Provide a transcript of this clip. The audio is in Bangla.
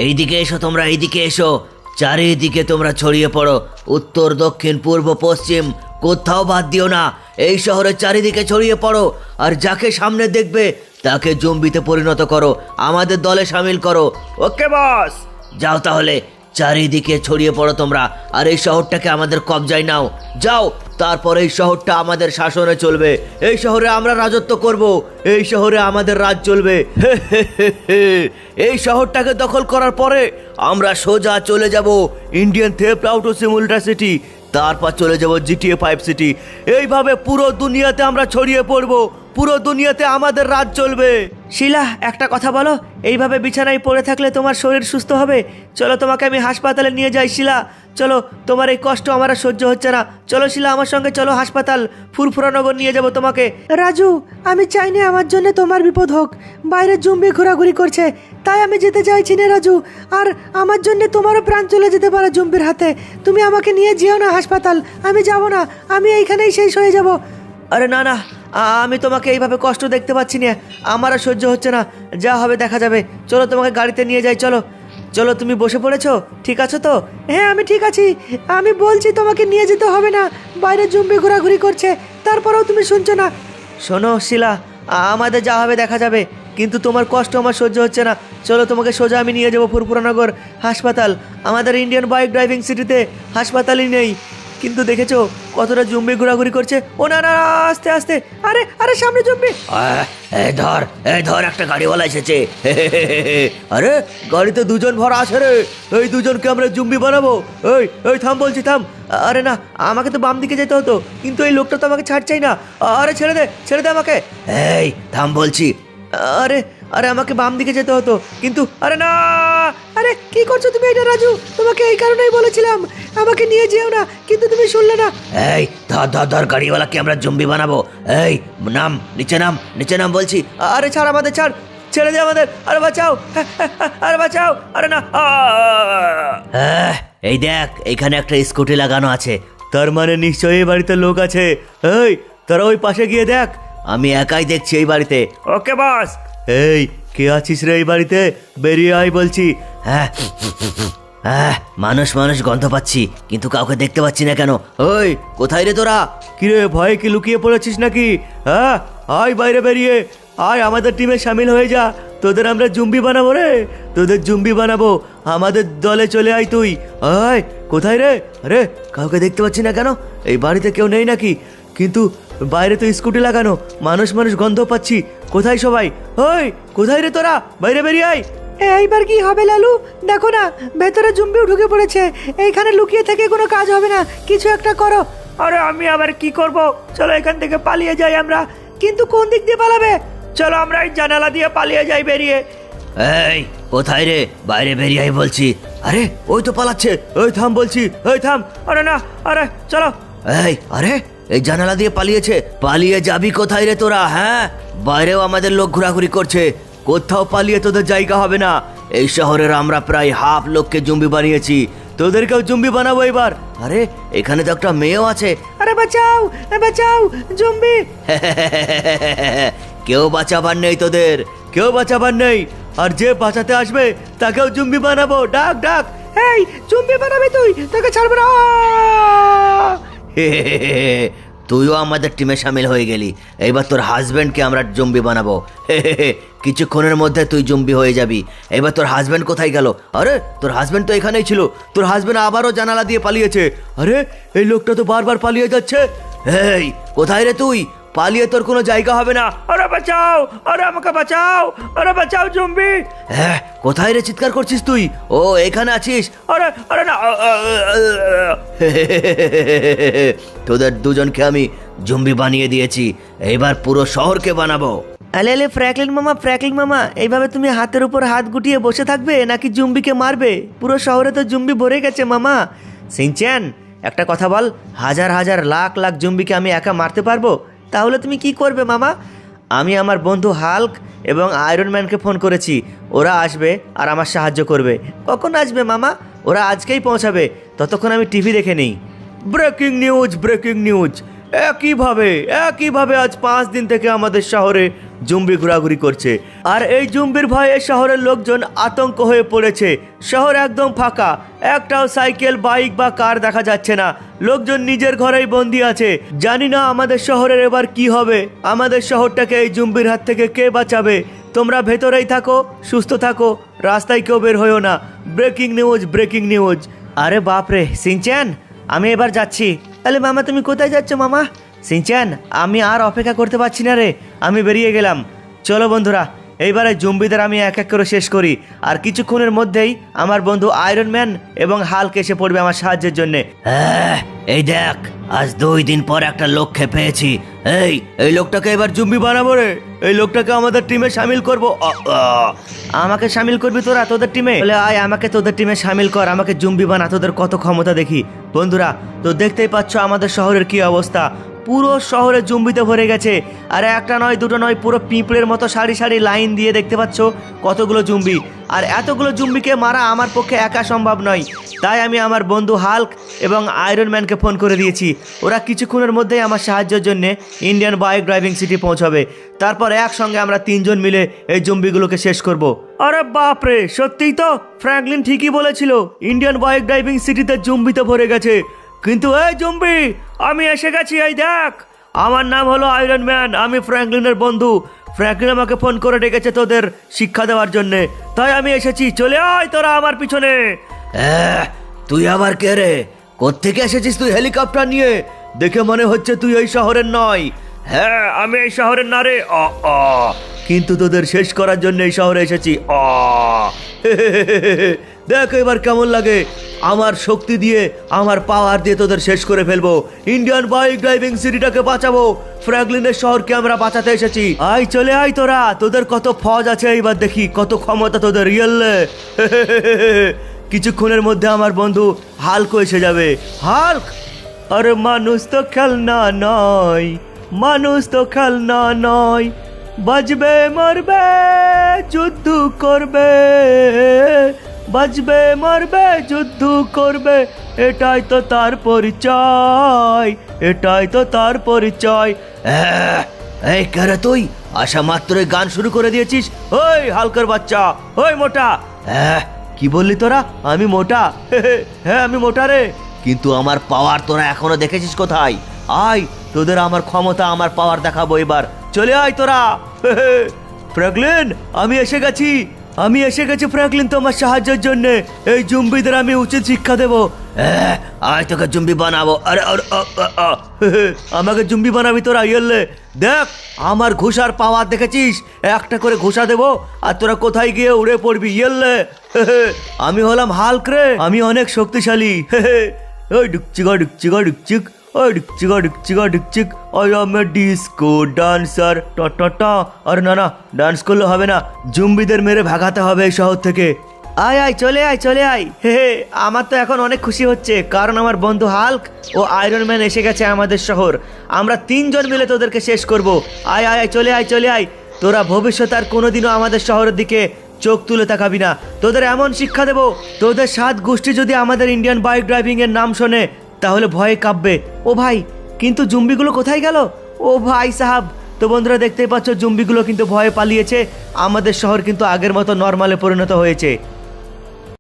এইদিকে এসো, তোমরা এইদিকে এসো। চারিদিকে তোমরা ছড়িয়ে পড়ো, উত্তর দক্ষিণ পূর্ব পশ্চিম কোথাও বাদ দিও না। এই শহরের চারিদিকে ছড়িয়ে পড়ো, আর যাকে সামনে দেখবে তাকে জম্বিতে পরিণত করো, আমাদের দলে সামিল করো। ওকে বস। যাও তাহলে, চারিদিকে ছড়িয়ে পড়ো তোমরা, আর এই শহরটাকে আমাদের কবজায় নাও। যাও, তারপর এই শহরটা আমাদের শাসনে চলবে। এই শহরে আমরা রাজত্ব করব, এই শহরে আমাদের রাজ চলবে। এই শহরটাকে দখল করার পরে আমরা সোজা চলে যাব ইন্ডিয়ান থেফট আউটো সিমুলেটর সিটি, তারপর চলে যাব GTA 5 সিটি। এইভাবে পুরো দুনিয়াতে আমরা ছড়িয়ে পড়ব, পুরো দুনিয়াতে আমাদের রাজ চলবে। শিলা, একটা কথা বলো, এইভাবে বিছানায় পড়ে থাকলে তোমার শরীর সুস্থ হবে? চলো তোমাকে আমি হাসপাতালে নিয়ে যাই শিলা, চলো। তোমার এই কষ্ট আমার আর সহ্য হচ্ছে না। চলো শিলা, আমার সঙ্গে চলো হাসপাতাল, ফুরফুরানগর নিয়ে যাব তোমাকে। রাজু, আমি চাইনি আমার জন্য তোমার বিপদ হোক। বাইরে জম্বি ঘোরাঘুরি করছে, তাই আমি যেতে চাইছি না রাজু। আর আমার জন্য তোমারও প্রাণ চলে যেতে পারে জম্বির হাতে। তুমি আমাকে নিয়ে যেও না হাসপাতাল, আমি যাব না, আমি এইখানেই শেষ হয়ে যাব। আরে না না, আমি তোমাকে এইভাবে কষ্ট দেখতে পাচ্ছি না, আমার আর সহ্য হচ্ছে না। যা হবে দেখা যাবে। চলো তোমাকে গাড়িতে নিয়ে যাই, চলো চলো। তুমি বসে পড়েছো, ঠিক আছো তো? হ্যাঁ, আমি ঠিক আছি। আমি বলছি তোমাকে নিয়ে যেতে হবে না, বাইরে জম্বি ঘোরাঘুরি করছে, তারপরেও তুমি শুনছো না। শোনো শিলা, আমাদের যা হবে দেখা যাবে, কিন্তু তোমার কষ্ট আমার সহ্য হচ্ছে না। চলো তোমাকে সোজা আমি নিয়ে যাবো ফুরফুরানগর হাসপাতাল। আমাদের ইন্ডিয়ান বাইক ড্রাইভিং সিটিতে হাসপাতালই নেই, কিন্তু দেখেছো কতটা জম্বি ঘোরাঘুরি করছে। ও না না, আস্তে আস্তে। আরে আরে, সামনে জম্বি। এই ধর, একটা গাড়িওয়ালা এসেছে। আরে গাড়িতে দুজন ভরা আছে রে, এই দুজনকে আমরা জম্বি বানাবো। এই এই থাম বলছি, থাম। আরে না, আমাকে তো বাম দিকে যেতে হতো, কিন্তু এই লোকটা তো আমাকে ছাড়ছেই না। আরে ছেড়ে দে আমাকে। এই থাম বলছি। আরে আরে, আমাকে বাম দিকে যেতে হতো, কিন্তু আরে না। আরে কি করছো তুমি এটা রাজু? তোমাকে এই কারণেই বলেছিলাম আমাকে নিয়ে যেও না, কিন্তু তুমি শুনলে না। এই ধর গাড়িওয়ালাকে আমরা জম্বি বানাবো। এই নাম, নিচে নাম বলছি। আরে ছাড় আমাদের, ছেড়ে দে আমাদের। আরে বাঁচাও, আরে বাঁচাও। আরে না। এই দেখ, এখানে একটা স্কুটি লাগানো আছে, তার মানে নিশ্চয়ই এই বাড়িতে লোক আছে। এই তোরা ওই পাশে গিয়ে দেখ, আমি একাই দেখছি এই বাড়িতে। ওকে বস। এই কে আছিস রে এই বাড়িতে? বেরিয়ে আয় বলছি। হ্যাঁ, মানুষ গন্ধ পাচ্ছি, কিন্তু কাউকে দেখতে পাচ্ছি না কেন? ওই কোথায় রে তোরা? কিরে, ভয়ে কি লুকিয়ে পড়েছিস নাকি? হ্যাঁ, আয় বাইরে বেরিয়ে আয়, আমাদের টিমে সামিল হয়ে যা। তোদের আমরা জম্বি বানাবো রে, তোদের জম্বি বানাবো। আমাদের দলে চলে আয় তুই। আয়, কোথায় রে? আরে কাউকে দেখতে পাচ্ছি না কেন? এই বাড়িতে কেউ নেই নাকি? কিন্তু বাইরে তো স্কুটি লাগানো, মানুষ গন্ধ পাচ্ছি। কোথায় সবাই? ওই কোথায় রে তোরা? বাইরে বেরিয়ে আয়। এইবার কি হবে লালু? দেখো না, ভেতরে জম্বিও ঢুকে পড়েছে। এইখানে লুকিয়ে থেকে কোনো কাজ হবে না, কিছু একটা করো। আরে আমি আবার কি করব? চলো এখান থেকে পালিয়ে যাই আমরা। কিন্তু কোন দিক দিয়ে পালাবে? চলো আমরা এই জানালা দিয়ে পালিয়ে যাই বেরিয়ে। এই কোথায় রে? বাইরে বেরিয়ে আয় বলছি। আরে ওই তো পালাচ্ছে। ওই থাম বলছি, ওই থাম। আরে না, আরে চলো। এই আরে, এই জানালা দিয়ে পালিয়েছে। পালিয়ে যাবি কোথায় রে তোরা? হ্যাঁ, বাইরেও আমাদের লোক ঘোরাঘুরি করছে, কোথাও পালিয়ে তোদের জায়গা হবে না। এই শহরের আমরা প্রায় হাফ লোককে জম্বি বানিয়েছি, তোদেরকেও জম্বি বানাবো এবার। আরে এখানে তো একটা মেয়েও আছে। আরে বাঁচাও বাঁচাও, জম্বি। কেউ বাঁচাবার নেই, তোদের কেউ বাঁচাবার নেই। আর যে বাঁচাতে আসবে তাকেও জম্বি বানাবো। ডাক। এই জম্বি বানাবি তুই, তোকে ছাড়বো না। তুইও আমাদের টিমে সামিল হয়ে গেলি, এবার তোর হাজব্যান্ডকে আমরা জম্বি বানাবো। কিছুক্ষণের মধ্যে তুই জম্বি হয়ে যাবি। এবার তোর হাজব্যান্ড কোথায় গেল? আরে তোর হাজব্যান্ড তো এখানেই ছিল। তোর হাজব্যান্ড আবারও জানালা দিয়ে পালিয়েছে। আরে এই লোকটা তো বারবার পালিয়ে যাচ্ছে। এই কোথায় রে তুই? পালিয়ে তোর কোনো জায়গা হবে না। আরে বাঁচাও, আরে আমাকে বাঁচাও, আরে বাঁচাও জম্বি। হ্যাঁ, কোথায় রে চিৎকার করছিস তুই? ও এখানে আছিস? আরে না। তোদের দুজনকে আমি জম্বি বানিয়ে দিয়েছি, এবার পুরো শহরকে বানাবো। আলে ফ্র্যাঙ্কলিন মামা, এইভাবে তুমি হাতের উপর হাত গুটিয়ে বসে থাকবে নাকি জম্বিকে মারবে? পুরো শহরে তো জম্বি ভরে গেছে মামা। সিনচ্যান, একটা কথা বল, হাজার লাখ জম্বিকে আমি একা মারতে পারবো? তাহলে তুমি কি করবে মামা? আমি আমার বন্ধু হাল্ক এবং আয়রন ম্যানকে ফোন করেছি, ওরা আসবে আর আমার সাহায্য করবে। কখন আসবে মামা? ওরা আজকেই পৌঁছাবে, ততক্ষণ আমি টিভি দেখে নিই। ব্রেকিং নিউজ, একইভাবে আজ 5 দিন থেকে আমাদের শহরে জুম্বি ঘোরাঘুরি করছে। আর এই জুম্বির ভয়ে শহরের লোকজন আতঙ্ক হয়ে পড়েছে। শহর একদম ফাঁকা, একটাও সাইকেল, বাইক বা কার দেখা যাচ্ছে না। লোকজন নিজের ঘরেই বন্দি আছে। জানি না আমাদের শহরের এবার কি হবে। আমাদের শহরটাকে এই জুম্বির হাত থেকে কে বাঁচাবে? তোমরা ভেতরেই থাকো, সুস্থ থাকো, রাস্তায় কেউ বের হইও না। Breaking news. আরে বাপরে সিনচ্যান, আমি এবার যাচ্ছি। তাহলে মামা তুমি কোথায় যাচ্ছ মামা? সিনচ্যান, আমি আর অপেক্ষা করতে পারছি না রে, আমি বেরিয়ে গেলাম। চলো বন্ধুরা, এইবারে জম্বিদের আমি এক এক করে শেষ করি। আর কিছুক্ষণের মধ্যেই আমার বন্ধু আয়রন ম্যান এবং হাল্ক এসে পড়বে আমার সাহায্যের জন্যে। এই দেখ, আজ 2 দিন পর একটা লক্ষ্যে পেয়েছি। এই লোকটাকে এবার জুম্বি বানাবো রে। এই লোকটাকে আমাদের টিমে শামিল করবো। আমাকে শামিল করবি তোরা তোদের টিমে? বলে আয় আমাকে তোদের টিমে শামিল কর, আমাকে জুম্বি বানা, তোদের কত ক্ষমতা দেখি। বন্ধুরা তো দেখতেই পাচ্ছ আমাদের শহরের কি অবস্থা। পুরো শহরে জুম্বিতে ভরে গেছে। আর একটা নয় দুটো নয়, পুরো পিঁপড়ের মতো সারি সারি লাইন দিয়ে দেখতে পাচ্ছ কতগুলো জুম্বি। আর এতগুলো জুম্বিকে মারা আমার পক্ষে একা সম্ভব নয়। তাই আমি আমার বন্ধু হাল্ক এবং আয়রন ম্যানকে ফোন করে দিয়েছি। ওরা কিছুক্ষণের মধ্যেই আমার সাহায্যের জন্য ইন্ডিয়ান বাইক ড্রাইভিং সিটি পৌঁছাবে। তারপর একসঙ্গে আমরা 3 জন মিলে এই জুম্বিগুলোকে শেষ করব। আরে বাপরে, সত্যিই তো ফ্র্যাঙ্কলিন ঠিকই বলেছিল, ইন্ডিয়ান বাইক ড্রাইভিং সিটিতে জুম্বিতে ভরে গেছে। কিন্তু এই জুম্বি, আমি এসে গেছি। এই দেখ, আমার নাম হলো আয়রন ম্যান, আমি ফ্র্যাঙ্কলিনের বন্ধু। ফ্র্যাঙ্কলিন আমাকে ফোন করে ডেকেছে তোদের শিক্ষা দেওয়ার জন্যে, তাই আমি এসেছি। চলে আয় তোরা আমার পিছনে। তুই আবার কে রে? কোত্থেকে এসেছিস তুই হেলিকপ্টার নিয়ে? দেখে মনে হচ্ছে তুই এই শহরের নয়। হ্যাঁ, আমি এই শহরের না রে। কিন্তু তোদের শেষ করার জন্য এই শহরে এসেছি। দেখ এবার কেমন লাগে। আমার শক্তি দিয়ে, আমার পাওয়ার দিয়ে তোদের শেষ করে ফেলবো। ইন্ডিয়ান বাইক ড্রাইভিং সিটিটাকে বাঁচাবো। ফ্র্যাঙ্কলিনের শহরকে আমরা বাঁচাতে এসেছি। আয়, চলে আয় তোরা, তোদের কত ফৌজ আছে এইবার দেখি, কত ক্ষমতা তোদের। রিয়েলে কিছুক্ষণের মধ্যে আমার বন্ধু হাল্ক এসে যাবে। হাল্ক, আরে মানুষ তো খেলনা নয়, মানুষ তো খেলনা নয়। বাজবে মরবে যুদ্ধ করবে, বাজবে মরবে যুদ্ধ করবে, এটাই তো তার পরিচয়, এটাই তো তার পরিচয়। এই কারে তুই আসা মাত্রই গান শুরু করে দিয়েছিস? ওই হালকার বাচ্চা, ওই মোটা। কি বললি তোরা? আমি মোটা? হ্যাঁ আমি মোটা রে, কিন্তু আমার পাওয়ার তোরা এখনো দেখেছিস কোথায়? আয়, তোদের আমার ক্ষমতা, আমার পাওয়ার দেখাবো এবার। চলে আয় তোরা। ফ্র্যাঙ্কলিন, আমি এসে গেছি, আমি এসে গেছি ফ্র্যাঙ্কলিন তোমার সাহায্যের জন্য। এই জুম্বিদের আমি উচিত শিক্ষা দেবো। আয় তোকে জুম্বি বানাবো। আরে আমাকে জুম্বি বানাবি তোরা? ইয়েলে দেখ, আমার ঘুষার পাওয়ার দেখেছিস? একটা করে ঘুষা দেবো আর তোরা কোথায় গিয়ে উড়ে পড়বি। ইয়েলে আমি হলাম হাল্ক রে, আমি অনেক শক্তিশালী। ওই ডুকচিকা ডুকচিকা ডুকচিক, ওই ডুকচিকা ডুকচিকা ডুকচিক, I am a disco dancer. টা। আরে না, ডান্স করলে হবে না, জুম্বিদের মেরে ভাগাতে হবে এই শহর থেকে। আয় আয়, চলে আয়, চলে আয়। আমার তো এখন অনেক খুশি হচ্ছে, কারণ আমার বন্ধু হাল্ক ও আয়রন ম্যান এসে গেছে আমাদের শহর। আমরা 3 জন মিলে তোদেরকে শেষ করব। আয় আয়, চলে আয়, চলে আয়। তোরা ভবিষ্যতে আর কোনোদিনও আমাদের শহরের দিকে চোখ তুলে তাকাবি না। তোদের এমন শিক্ষা দেবো, তোদের 7 গোষ্ঠী যদি আমাদের ইন্ডিয়ান বাইক ড্রাইভিং এর নাম শোনে তাহলে ভয়ে কাঁপবে। ও ভাই, কিন্তু জুম্বিগুলো কোথায় গেল? ও ভাই সাহাব, তো বন্ধুরা দেখতেই পাচ্ছ জুম্বিগুলো কিন্তু ভয়ে পালিয়েছে। আমাদের শহর কিন্তু আগের মতো নর্মালে পরিণত হয়েছে।